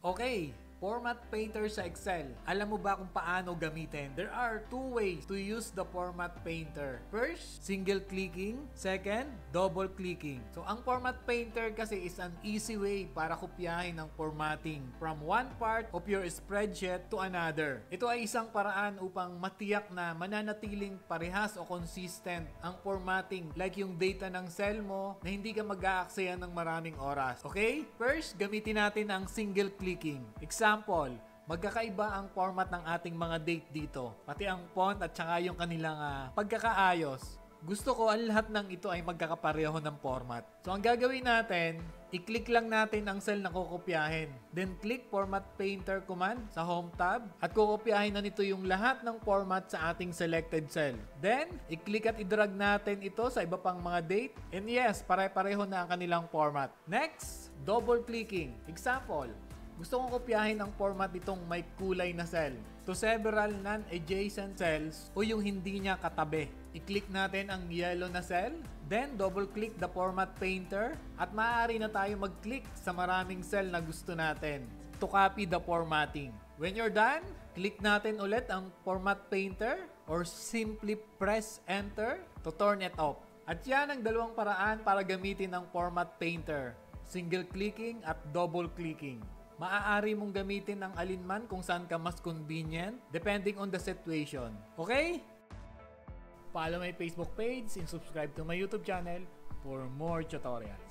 Okay, Format Painter sa Excel. Alam mo ba kung paano gamitin? There are two ways to use the Format Painter. First, single clicking. Second, double clicking. So, ang Format Painter kasi is an easy way para kopyahin ang formatting from one part of your spreadsheet to another. Ito ay isang paraan upang matiyak na mananatiling parehas o consistent ang formatting, like yung data ng cell mo na hindi ka mag-aaksaya ng maraming oras. Okay? First, gamitin natin ang single clicking. Example, magkakaiba ang format ng ating mga date dito, pati ang font at saka yung kanilang pagkakaayos. Gusto ko ang lahat ng ito ay magkakapareho ng format. So ang gagawin natin, i-click lang natin ang cell na kukopyahin. Then click Format Painter command sa Home tab at kukopyahin na nito yung lahat ng format sa ating selected cell. Then, i-click at i-drag natin ito sa iba pang mga date. And yes, pare-pareho na ang kanilang format. Next, double clicking. Example, gusto kong kopyahin ang format nitong may kulay na cell to several non-adjacent cells o yung hindi niya katabi. I-click natin ang yellow na cell, then double-click the Format Painter at maaari na tayo mag-click sa maraming cell na gusto natin to copy the formatting. When you're done, click natin ulit ang Format Painter or simply press Enter to turn it off. At yan ang dalawang paraan para gamitin ang Format Painter, single clicking at double clicking. Maaari mong gamitin ang alinman kung saan ka mas convenient depending on the situation. Okay? Follow my Facebook page and subscribe to my YouTube channel for more tutorials.